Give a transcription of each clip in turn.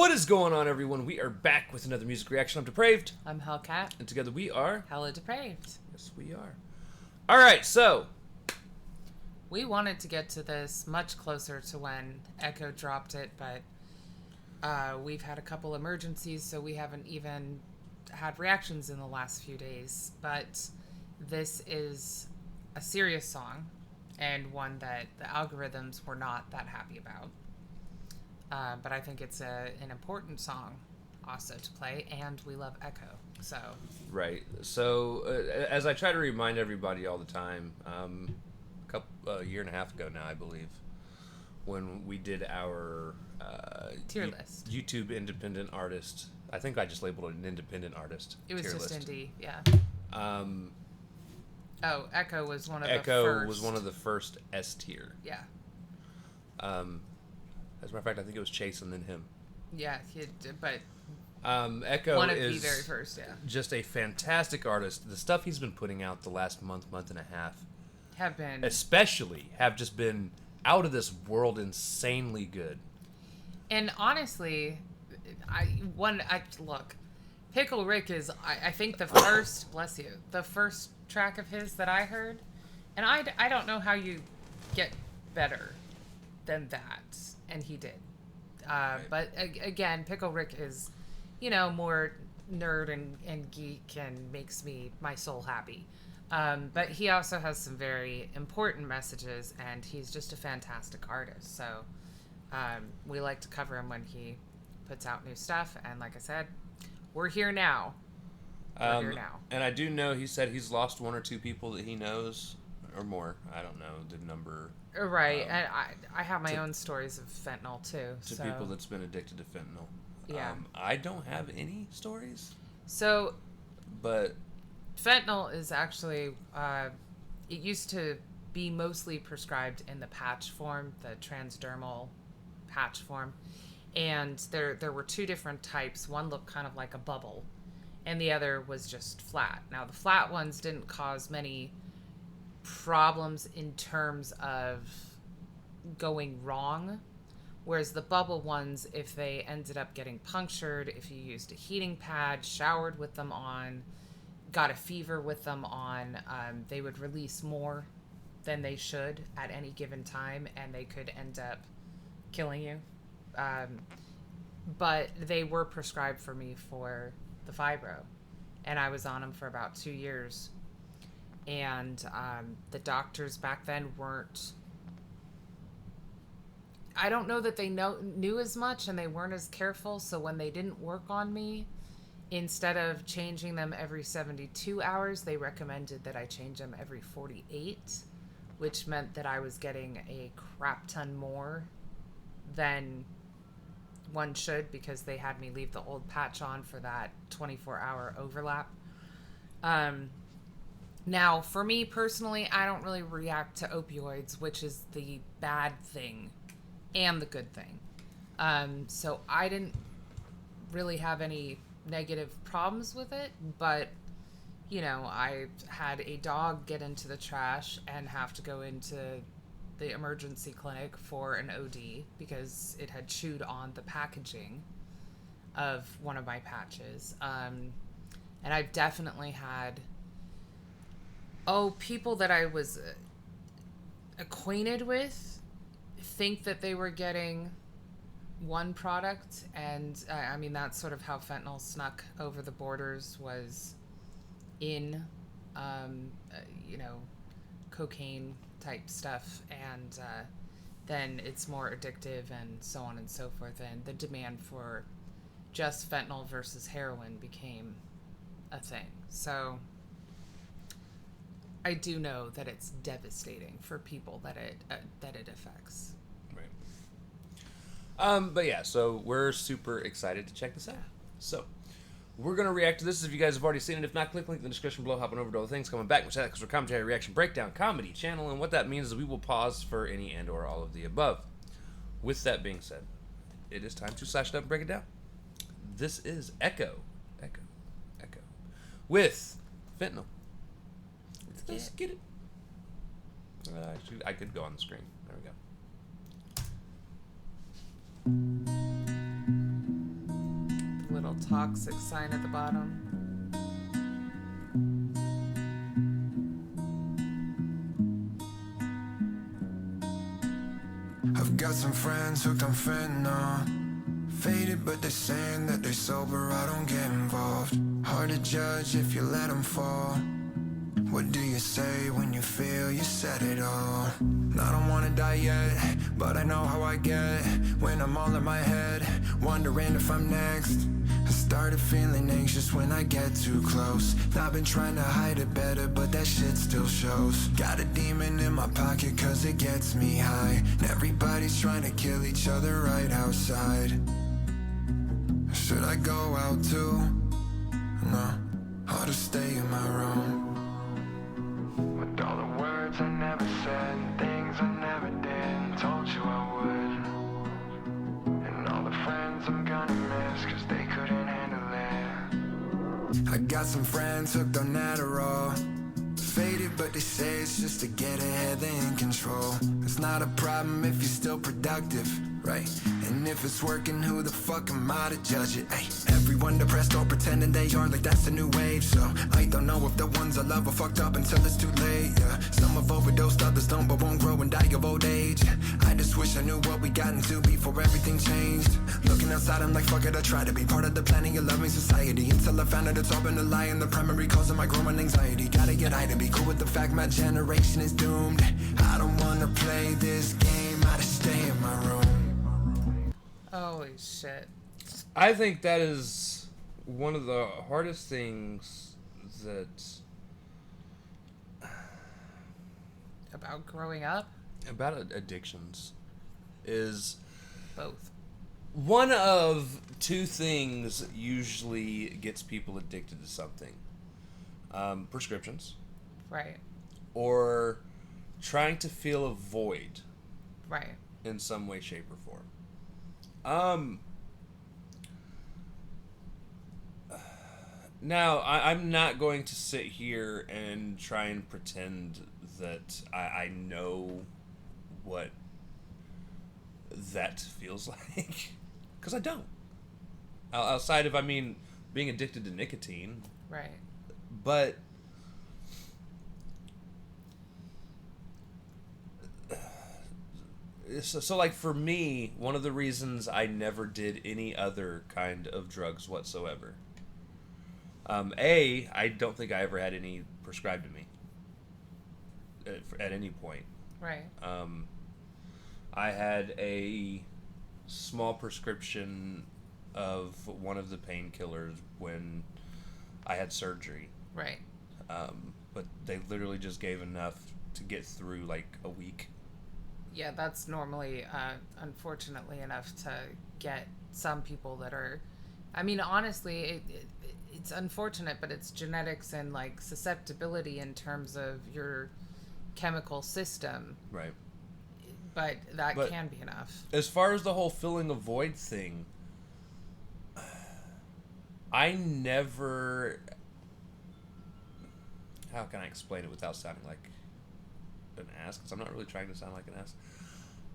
What is going on, everyone? We are back with another music reaction. I'm Depraved. I'm Hellcat. And together we are... HellaDepraved. Yes, we are. Alright, so... We wanted to get to this much closer to when Ekoh dropped it, but we've had a couple emergencies, so we haven't even had reactions in the last few days. But this is a serious song, and one that the algorithms were not that happy about. But I think it's an important song also to play, and we love Ekoh, so... Right. So, as I try to remind everybody all the time, a year and a half ago now, I believe, when we did our... tier list. YouTube independent artist. I think I just labeled it an independent artist. It was tier just list. indie, yeah. Oh, Ekoh was one of the first. Ekoh was one of the first S tier. Yeah. As a matter of fact, I think it was Chase and then him. Yeah, but Ekoh one of is the very first, yeah. Just a fantastic artist. The stuff he's been putting out the last month and a half, have just been out of this world, insanely good. And honestly, look, Pickle Rick is I think the first bless you, the first track of his that I heard, and I don't know how you get better than that, and he did. Right. But again, Pickle Rick is, more nerd and geek and makes my soul happy. But he also has some very important messages, and he's just a fantastic artist. So we like to cover him when he puts out new stuff. And like I said, we're here now. We're here now. And I do know he said he's lost one or two people that he knows, or more. I don't know the number. Right. And I have my own stories of fentanyl, too. To people that's been addicted to fentanyl. Yeah. I don't have any stories. So... But... Fentanyl is actually, it used to be mostly prescribed in the patch form, the transdermal patch form. And there were two different types. One looked kind of like a bubble, and the other was just flat. Now, the flat ones didn't cause many problems in terms of going wrong, whereas the bubble ones, if they ended up getting punctured, if you used a heating pad, showered with them on, got a fever with them on, they would release more than they should at any given time, and they could end up killing you. But they were prescribed for me for the fibro, and I was on them for about 2 years. And the doctors back then weren't... I don't know that they knew as much, and they weren't as careful, so when they didn't work on me, instead of changing them every 72 hours, they recommended that I change them every 48, which meant that I was getting a crap ton more than one should, because they had me leave the old patch on for that 24-hour overlap. Now, for me personally, I don't really react to opioids, which is the bad thing and the good thing. So I didn't really have any negative problems with it, but I had a dog get into the trash and have to go into the emergency clinic for an OD because it had chewed on the packaging of one of my patches. And I've definitely had people that I was acquainted with think that they were getting one product, and I mean, that's sort of how fentanyl snuck over the borders, was in cocaine type stuff, and then it's more addictive and so on and so forth, and the demand for just fentanyl versus heroin became a thing. So I do know that it's devastating for people that it affects. But yeah, so we're super excited to check this out. So, we're going to react to this if you guys have already seen it. If not, click the link in the description below, hopping over to all the things, coming back, which is our commentary, reaction, breakdown, comedy channel, and what that means is we will pause for any and or all of the above. With that being said, it is time to slash it up and break it down. This is Ekoh, with Fentanyl. Let's get it. Actually, I could go on the screen. There we go. toxic sign at the bottom. I've got some friends hooked on fentanyl. Faded, but they're saying that they're sober, I don't get involved. Hard to judge if you let them fall. What do you say when you feel you said it all? I don't wanna die yet, but I know how I get when I'm all in my head, wondering if I'm next. I started feeling anxious when I get too close. I've been trying to hide it better, but that shit still shows. Got a demon in my pocket cause it gets me high, and everybody's trying to kill each other right outside. Should I go out too? No, I'll just stay in my room. With all the words I never said, things I never did, told you I would. And all the friends I'm gonna miss, cause they couldn't handle it. I got some friends hooked on Adderall. Faded, but they say it's just to get ahead, they in control. It's not a problem if you're still productive, right? And if it's working, who the fuck am I to judge it? Ay, everyone depressed or pretending they are, like that's the new wave. So I don't know if the ones I love are fucked up until it's too late, yeah. Some have overdosed, others don't, but won't grow and die of old age. I just wish I knew what we got into before everything changed. Looking outside, I'm like, fuck it, I try to be part of the planning of loving society, until I found out it's all been a lie, and the primary cause of my growing anxiety. Gotta get high to be cool with the fact my generation is doomed. I don't wanna play this game, I just stay in my room. Holy shit. I think that is one of the hardest things that... About growing up? About addictions is... Both. One of two things usually gets people addicted to something. Prescriptions. Right. Or trying to fill a void. Right. In some way, shape, or form. Now, I'm not going to sit here and try and pretend that I know what that feels like. Because I don't. Outside of, being addicted to nicotine. Right. But... So, like, for me, one of the reasons I never did any other kind of drugs whatsoever. I don't think I ever had any prescribed to me. At any point. Right. I had a small prescription of one of the painkillers when I had surgery. Right. But they literally just gave enough to get through, like, a week. Yeah, that's normally, unfortunately, enough to get some people that are... honestly, it's unfortunate, but it's genetics and, like, susceptibility in terms of your chemical system. Right. But that can be enough. As far as the whole filling a void thing, I never... How can I explain it without sounding like an ass? Because I'm not really trying to sound like an ass.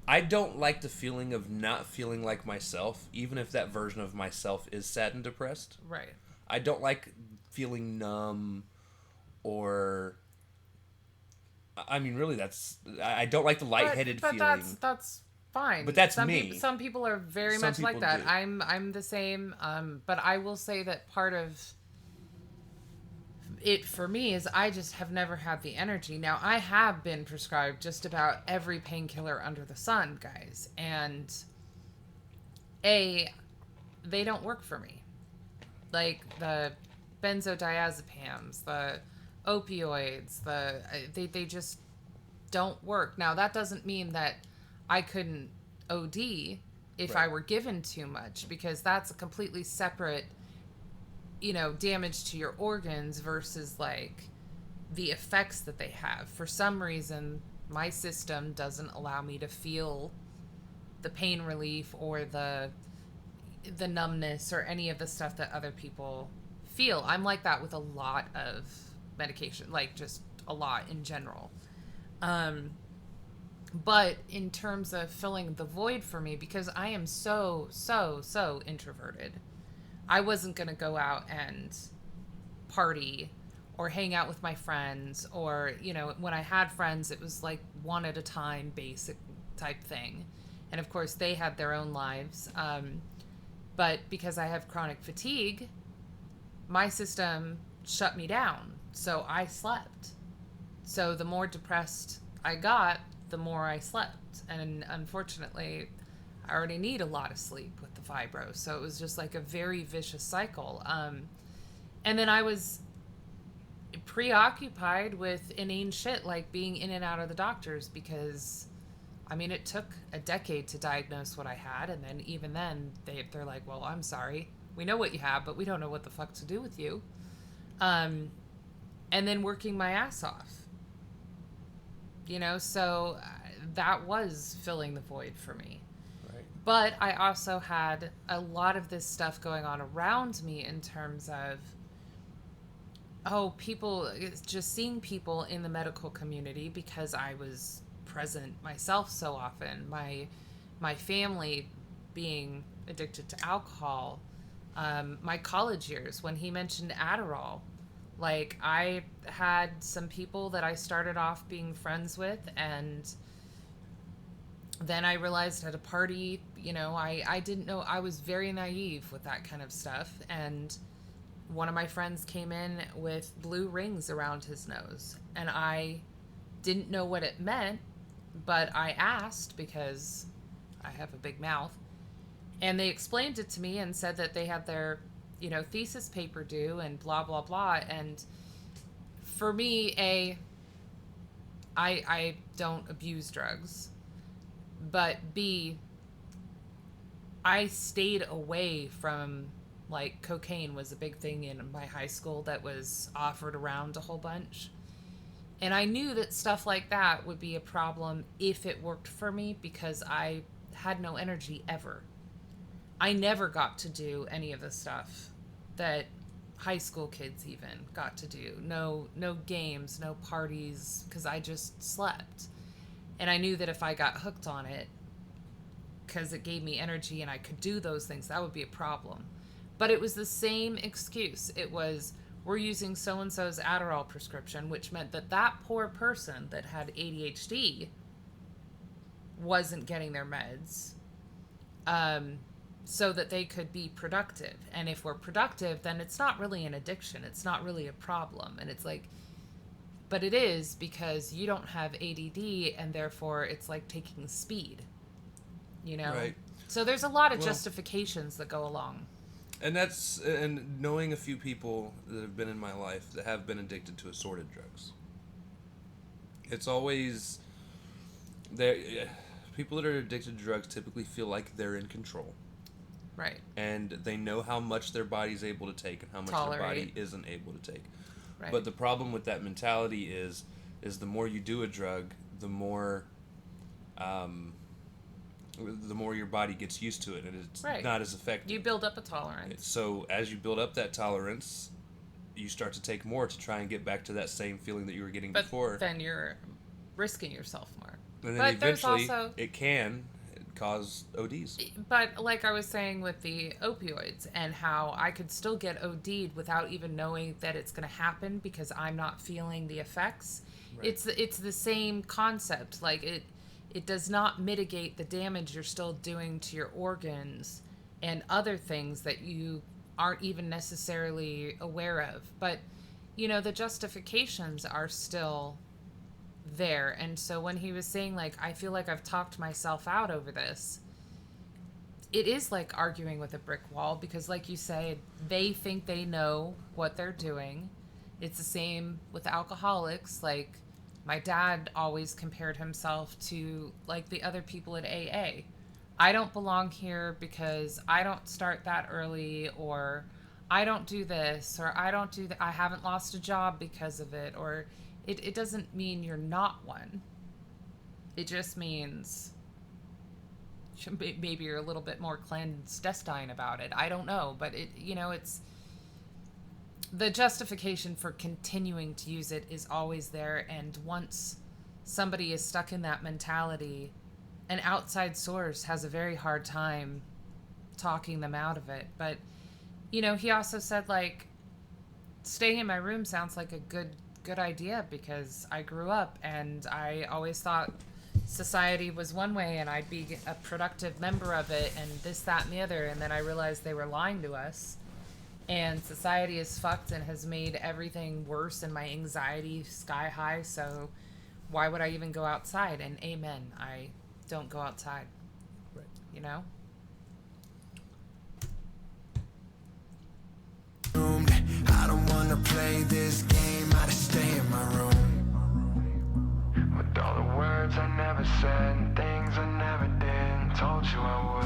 I don't like the feeling of not feeling like myself, even if that version of myself is sad and depressed. Right. I don't like feeling numb or... really, that's... I don't like the lightheaded feeling. But that's fine. But that's some me. Some people are very Some much like people that. do. I'm the same. But I will say that part of it for me is I just have never had the energy. Now, I have been prescribed just about every painkiller under the sun, guys. And they don't work for me. Like the benzodiazepams, the opioids, they just don't work. Now, that doesn't mean that I couldn't OD if I were given too much, because that's a completely separate, damage to your organs versus like the effects that they have. For some reason, my system doesn't allow me to feel the pain relief or the numbness or any of the stuff that other people feel. I'm like that with a lot of medication, like just a lot in general. But in terms of filling the void for me, because I am so introverted, I wasn't going to go out and party or hang out with my friends, or, you know, when I had friends, it was like one at a time basic type thing. And of course, they had their own lives. But because I have chronic fatigue, my system shut me down. So I slept. So the more depressed I got, the more I slept. And unfortunately, I already need a lot of sleep with the fibro. So it was just like a very vicious cycle. And then I was preoccupied with inane shit like being in and out of the doctors, because I mean, it took a decade to diagnose what I had, and then even then they're like, well, I'm sorry, we know what you have, but we don't know what the fuck to do with you. And then working my ass off, you know, so that was filling the void for me. Right. But I also had a lot of this stuff going on around me in terms of, people, just seeing people in the medical community, because I was present myself so often. My family being addicted to alcohol. My college years, when he mentioned Adderall, like, I had some people that I started off being friends with, and then I realized at a party, you know, I didn't know, I was very naive with that kind of stuff, and one of my friends came in with blue rings around his nose, and I didn't know what it meant, but I asked because I have a big mouth, and they explained it to me and said that they had their, you know, thesis paper due and blah, blah, blah. And for me, I don't abuse drugs, but B, I stayed away from, like, cocaine was a big thing in my high school that was offered around a whole bunch. And I knew that stuff like that would be a problem if it worked for me, because I had no energy ever. I never got to do any of the stuff that high school kids even got to do. No games, no parties, because I just slept. And I knew that if I got hooked on it, because it gave me energy and I could do those things, that would be a problem. But it was the same excuse. It was, we're using so-and-so's Adderall prescription, which meant that that poor person that had ADHD wasn't getting their meds, so that they could be productive. And if we're productive, then it's not really an addiction. It's not really a problem. And it's like, but it is, because you don't have ADD, and therefore it's like taking speed, you know? Right. So there's a lot of justifications that go along. And knowing a few people that have been in my life that have been addicted to assorted drugs. It's always people that are addicted to drugs typically feel like they're in control. Right. And they know how much their body's able to take and how much their body isn't able to take. Right. But the problem with that mentality is the more you do a drug, the more your body gets used to it, and it's not as effective. You build up a tolerance. So as you build up that tolerance, you start to take more to try and get back to that same feeling that you were getting before. But then you're risking yourself more. And then eventually it can cause ODs. But like I was saying with the opioids, and how I could still get OD'd without even knowing that it's going to happen because I'm not feeling the effects. Right. It's the same concept. Like, it does not mitigate the damage you're still doing to your organs and other things that you aren't even necessarily aware of. But, you know, the justifications are still there. And so when he was saying, like, I feel like I've talked myself out over this, it is like arguing with a brick wall, because like you say, they think they know what they're doing. It's the same with alcoholics. Like, my dad always compared himself to, like, the other people at AA. I don't belong here because I don't start that early, or I don't do this, or I don't do that. I haven't lost a job because of it, or it doesn't mean you're not one. It just means maybe you're a little bit more clandestine about it. I don't know, but it's the justification for continuing to use it is always there. And once somebody is stuck in that mentality, an outside source has a very hard time talking them out of it. But He also said, like, staying in my room sounds like a good idea because I grew up and I always thought society was one way and I'd be a productive member of it and this, that, and the other. And then I realized they were lying to us. And society is fucked and has made everything worse and my anxiety sky high. So why would I even go outside? And amen, I don't go outside. Right. You know? I don't wanna play this game, I just stay in my room. With all the words I never said, things I never did, told you I would.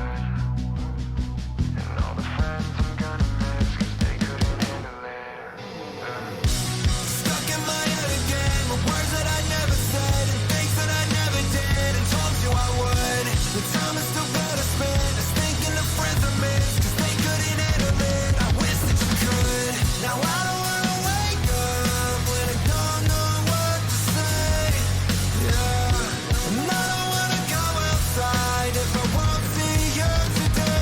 And all the friends I'm gonna miss, cause they couldn't handle it. Stuck in my head again, with words that I never said, and things that I never did, and told you I would. The time is still better spent, just thinking of friends I miss, cause they couldn't handle it. I wish that you could. Now I don't wanna wake up when I don't know what to say. Yeah, and I don't wanna go outside if I won't see you today.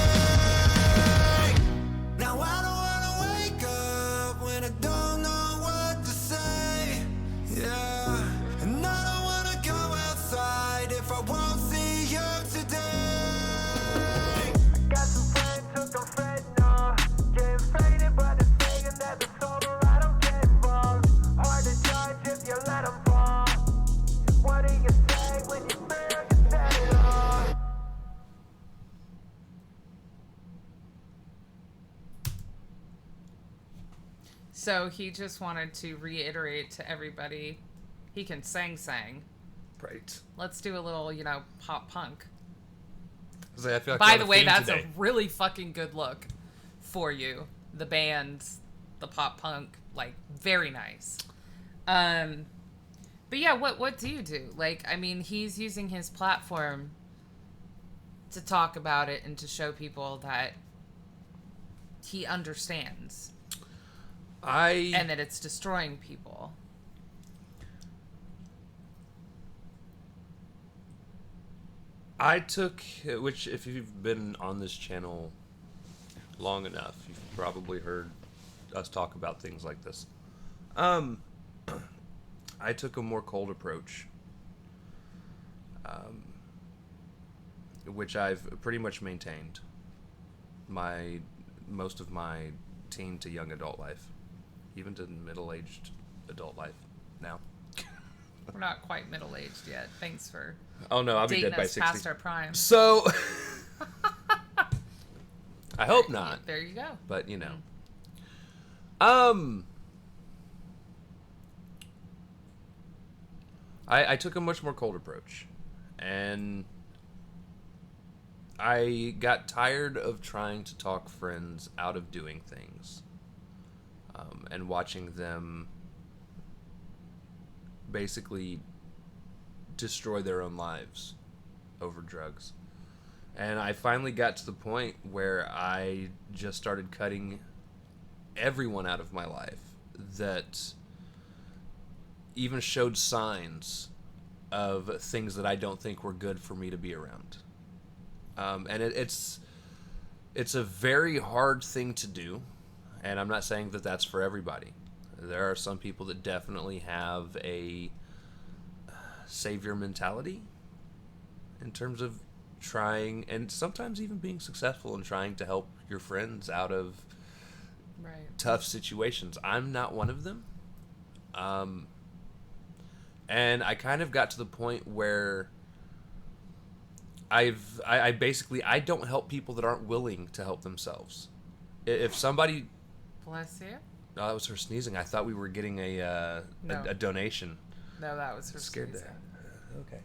Now I don't wanna wake up when I don't know what to say. Yeah, and I don't wanna go outside if I won't see you today. Got some friends hooked on fentanyl, getting faded, but they're saying that they're sober. I don't get involved. Hard to judge if you let them fall. What do you say when you feel you said it all? So he just wanted to reiterate to everybody he can sang. Right. Let's do a little, pop punk. I feel like By we're the on way, theme that's today. a really fucking good look for you. The band, the pop punk, like, very nice. But yeah, what do you do? Like, I mean, he's using his platform to talk about it and to show people that he understands. And that it's destroying people. I took, which if you've been on this channel long enough, you've probably heard us talk about things like this. I took a more cold approach, which I've pretty much maintained most of my teen to young adult life, even to middle-aged adult life now. We're not quite middle-aged yet. Thanks for Oh no, I'll be dating dead by us 60. past our prime. So I hope not. There you go. But I took a much more cold approach, and I got tired of trying to talk friends out of doing things, and watching them basically destroy their own lives over drugs. And I finally got to the point where I just started cutting everyone out of my life that even showed signs of things that I don't think were good for me to be around. And it's a very hard thing to do, and I'm not saying that that's for everybody. There are some people that definitely have a savior mentality in terms of trying, and sometimes even being successful in trying to help your friends out of tough situations. I'm not one of them. And I kind of got to the point where I basically don't help people that aren't willing to help themselves. If somebody... Bless you. Oh, that was her sneezing. I thought we were getting a donation. No, that was her Scared sneezing. Okay.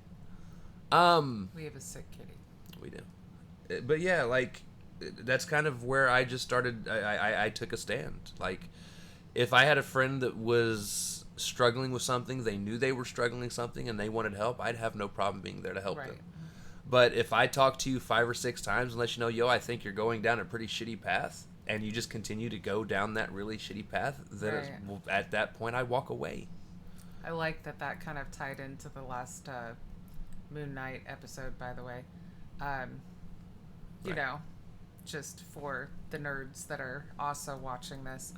We have a sick kitty. We do. But yeah, like, that's kind of where I just started. I took a stand. Like, if I had a friend that was struggling with something, they knew they were struggling with something, and they wanted help, I'd have no problem being there to help them. But if I talk to you 5 or 6 times and let you know, yo, I think you're going down a pretty shitty path, and you just continue to go down that really shitty path, then at that point, I walk away. I like that kind of tied into the last Moon Knight episode, by the way. You know, just for the nerds that are also watching this.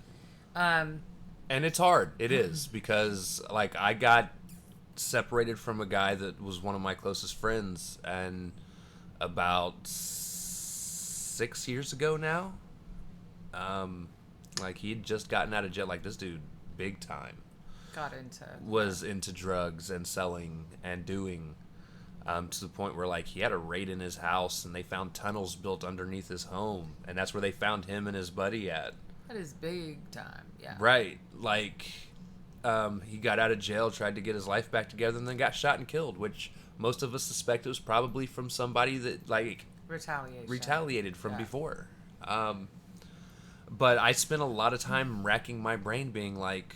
And it's hard. It is, because like I got separated from a guy that was one of my closest friends, and about 6 years ago now, like he'd just gotten out of jail. Like this dude, big time, was into drugs and selling and doing, to the point where like he had a raid in his house and they found tunnels built underneath his home, and that's where they found him and his buddy at. That is big time, yeah. Right, like he got out of jail, tried to get his life back together, and then got shot and killed, which most of us suspect it was probably from somebody that like retaliated from before. But I spent a lot of time racking my brain being like,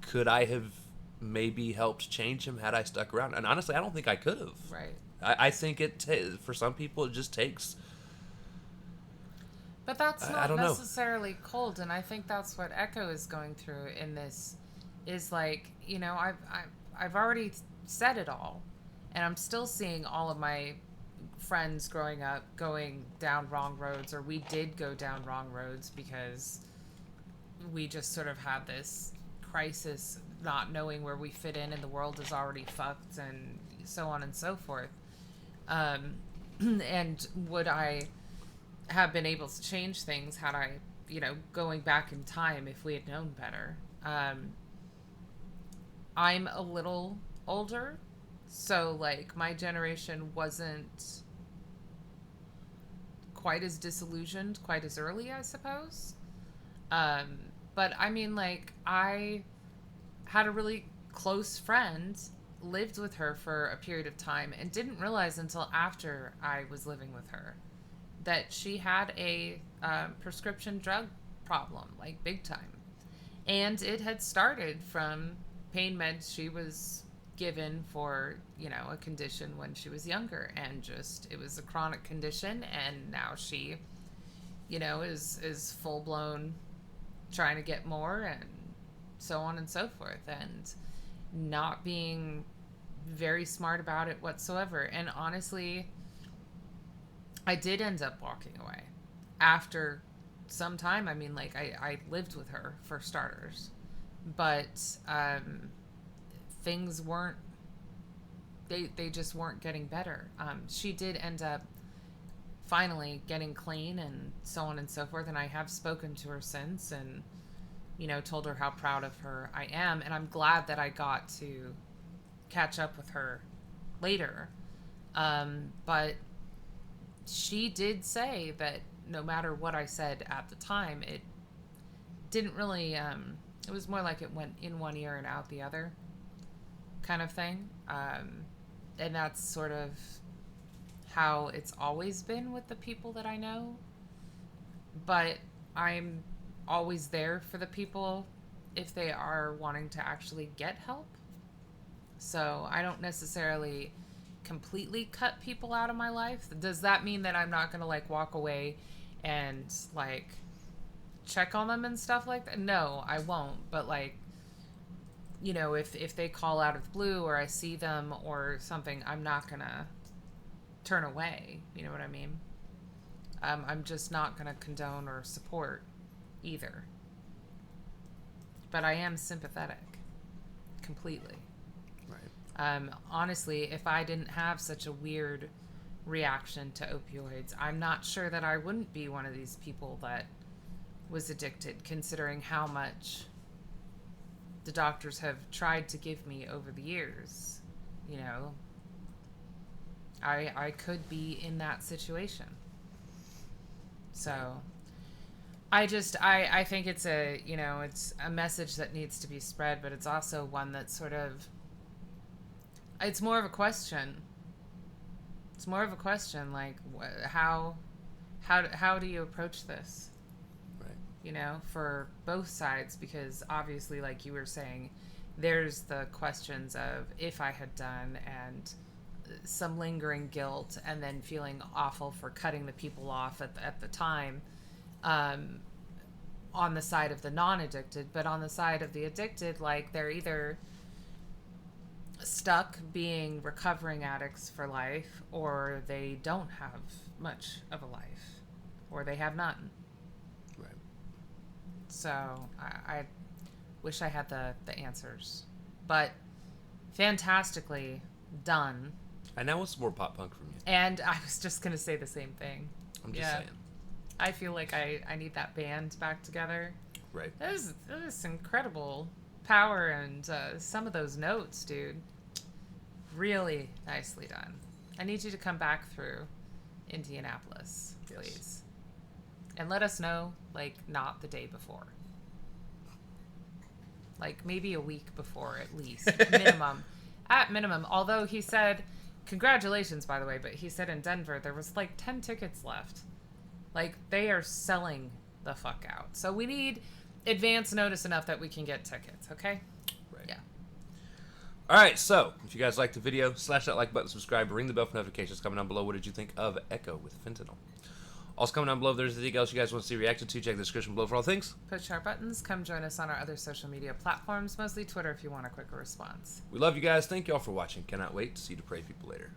could I have maybe helped change him had I stuck around? And honestly, I don't think I could have. Right. I think for some people it just takes. But that's I not necessarily cold, and I think that's what Ekoh is going through in this. Is like, you know, I've already said it all, and I'm still seeing all of my friends growing up going down wrong roads, or we did go down wrong roads because we just sort of had this crisis, not knowing where we fit in, and the world is already fucked, and so on and so forth. And would I have been able to change things had I, you know, going back in time if we had known better? I'm a little older, so like my generation wasn't quite as disillusioned quite as early, I suppose. But I mean, like, I had a really close friend, lived with her for a period of time, and didn't realize until after I was living with her that she had a prescription drug problem, like big time. And it had started from pain meds she was given for, you know, a condition when she was younger, and just, it was a chronic condition, and now she, you know, is full blown trying to get more, and so on and so forth, and not being very smart about it whatsoever. And honestly, I did end up walking away after some time. I mean, like, I lived with her for starters, but things weren't, they just weren't getting better. She did end up finally getting clean and so on and so forth, and I have spoken to her since, and, you know, told her how proud of her I am, and I'm glad that I got to catch up with her later. But she did say that no matter what I said at the time, it didn't really, it was more like it went in one ear and out the other kind of thing. And that's sort of how it's always been with the people that I know. But I'm always there for the people if they are wanting to actually get help. So I don't necessarily completely cut people out of my life. Does that mean that I'm not going to, like, walk away and, like, check on them and stuff like that? No, I won't. But, like, you know, if they call out of the blue, or I see them or something, I'm not going to turn away. You know what I mean? I'm just not going to condone or support either. But I am sympathetic. Completely. Right. Honestly, if I didn't have such a weird reaction to opioids, I'm not sure that I wouldn't be one of these people that was addicted, considering how much the doctors have tried to give me over the years. You know, I could be in that situation. So I think it's a, you know, it's a message that needs to be spread, but it's also one that sort of, it's more of a question. It's more of a question, like, how do you approach this? Right. You know, for both sides, because obviously, like you were saying, there's the questions of if I had done, and some lingering guilt, and then feeling awful for cutting the people off at the time, on the side of the non-addicted. But on the side of the addicted, like, they're either stuck being recovering addicts for life, or they don't have much of a life. or they have none. Right. So I wish I had the answers. But fantastically done. I now want some more pop punk from you. And I was just going to say the same thing. I'm just saying. I feel like I need that band back together. Right. That is incredible power and some of those notes, dude. Really nicely done. I need you to come back through Indianapolis, please. Yes. And let us know, like, not the day before. Like, maybe a week before at least. Minimum. At minimum. Although he said, congratulations, by the way, but he said in Denver there was like 10 tickets left. Like, they are selling the fuck out. So we need advance notice enough that we can get tickets, okay? Right. Yeah. All right, so if you guys liked the video, slash that like button, subscribe, ring the bell for notifications. Comment down below, what did you think of Ekoh with Fentanyl? Also, comment down below if there's anything else you guys want to see reacted to. Check the description below for all things. Push our buttons. Come join us on our other social media platforms, mostly Twitter if you want a quicker response. We love you guys. Thank you all for watching. Cannot wait to see depraved people later.